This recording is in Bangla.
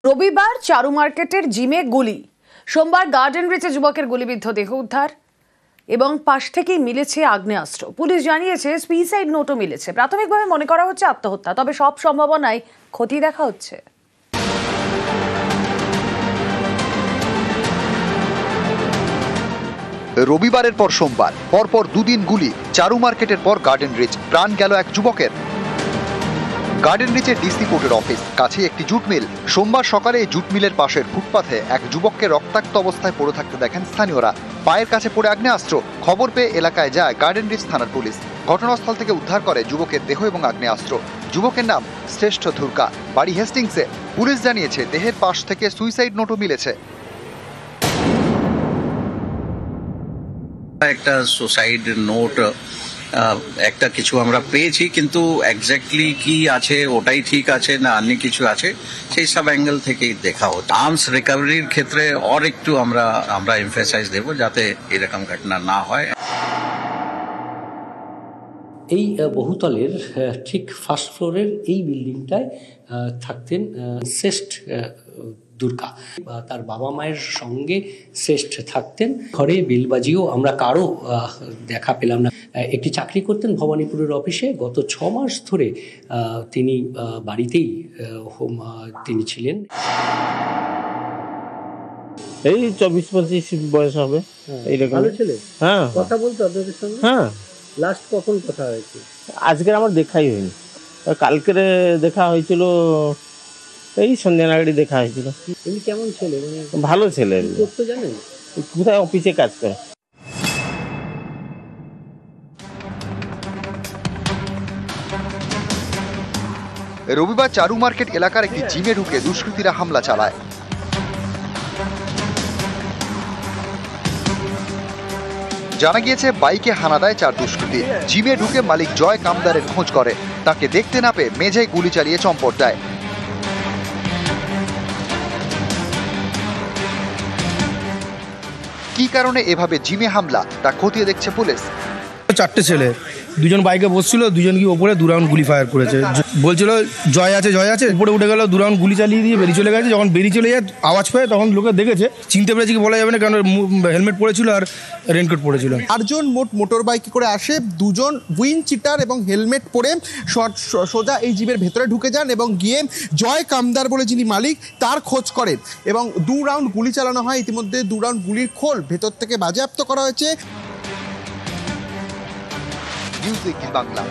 রবিবার চারু মার্কেটের জিমে গুলি, সোমবার গার্ডেন রিচে যুবকের গুলিবিদ্ধ দেহ উদ্ধার এবং পাশ থেকেই মিলেছে আগ্নেয়াস্ত্র। পুলিশ জানিয়েছে সুইসাইড নোটও মিলেছে। প্রাথমিকভাবে মনে করা হচ্ছে আত্মহত্যা, তবে সব সম্ভাবনায় ক্ষতি দেখা হচ্ছে। রবিবারের পর সোমবার পরপর দুদিন গুলি, চারু মার্কেটের পর গার্ডেন রিচ, প্রাণ গেল এক যুবকের। গার্ডেন রিচের ডিসি কোর্টের অফিস কাছে একটি জুট মিল। সোমবার সকালে এই জুট মিলের পাশের ফুটপাথে এক যুবককে রক্তাক্ত অবস্থায় পড়ে থাকতে দেখেন স্থানীয়রা। পায়ের কাছে পড়ে আগ্নেয়াস্ত্র। খবর পেয়ে এলাকায় যায় গার্ডেন রিচ থানার পুলিশ। ঘটনাস্থল থেকে উদ্ধার করে যুবকের দেহ এবং আগ্নেয়াস্ত্র। যুবকের নাম শ্রেষ্ঠ ধুরকা, বাড়ি হেস্টিংসে। পুলিশ জানিয়েছে দেহের পাশ থেকে সুইসাইড নোটও মিলেছে। একটা সুসাইড নোট একটা কিছু আমরা পেয়েছি, কিন্তু এক্স্যাক্টলি কি আছে ওটাই ঠিক আছে না অন্য কিছু আছে সেই সব অ্যাঙ্গেল থেকেই দেখা হতো। আর্মস রিকভারির ক্ষেত্রে আর একটু আমরা এমফাসাইজ দেব যাতে এরকম ঘটনা না হয়। এই বহুতলের ঠিক ফার্স্ট ফ্লোরের এই বিল্ডিংটায় থাকতেন শ্রেষ্ঠ দুর্গা। তার বাবা মায়ের সঙ্গে শ্রেষ্ঠ থাকতেন। ঘরে বেলবাজিও আমরা কারো দেখা পেলাম না। একটি চাকরি করতেন ভবানীপুরের অফিসে। গত 6 মাস ধরে তিনি বাড়িতেই তিনি ছিলেন। এই 24-25 বয়স হবে। এইরকম ভালো ছেলে। হ্যাঁ, কথা বলতো আপনাদের সঙ্গে? হ্যাঁ। লাস্ট কখন কথা হয়েছে? আজকের আমার দেখাই হয়নি, কালকের দেখা হয়েছিল, এই সন্ধ্যা নাগাড়ি দেখা হয়েছিল। উনি কেমন ছেলে? মানে ভালো ছেলে। করতে জানেন? কোথায় অফিসে কাজ করে। রবিবার চারু মার্কেট এলাকার একটি জিমে ঢুকে দুষ্কৃতীরা হামলা চালায়। জানা গিয়েছে বাইকে হানা দেয় 4 দুষ্কৃতী। জিমে ঢুকে মালিক জয় কামদারের খোঁজ করে। তাকে দেখতে না পেয়ে মেঝেয় গুলি চালিয়ে চম্পট দেয়। কি কারণে এভাবে জিমে হামলা তা খতিয়ে দেখছে পুলিশ। 4টে ছেলে, দুজন বাইকে বসছিল, দুজন কি ওপরে 2 রাউন্ড গুলি ফায়ার করেছে। বলছিল জয় আছে জয় আছে, উপরে উঠে গেল, 2 রাউন্ড গুলি চালিয়ে দিয়ে বেরিয়ে চলে গেছে। যখন বেরিয়ে চলে যায় আওয়াজ পায়, তখন লোকে দেখেছে, চিনতে পেরেছে কি বলা যাবে না, কারণ হেলমেট পরেছিল আর রেনকোট পরেছিল। 8 জন মোট মোটর বাইকে করে আসে। 2 জন উইন চিটার এবং হেলমেট পরে সোজা এই জিমের ভেতরে ঢুকে যান এবং গিয়ে জয় কামদার বলে যিনি মালিক তার খোঁজ করেন এবং 2 রাউন্ড গুলি চালানো হয়। ইতিমধ্যে 2 রাউন্ড গুলির খোল ভেতর থেকে বাজেয়াপ্ত করা হয়েছে। নিউজ 18 বাংলা।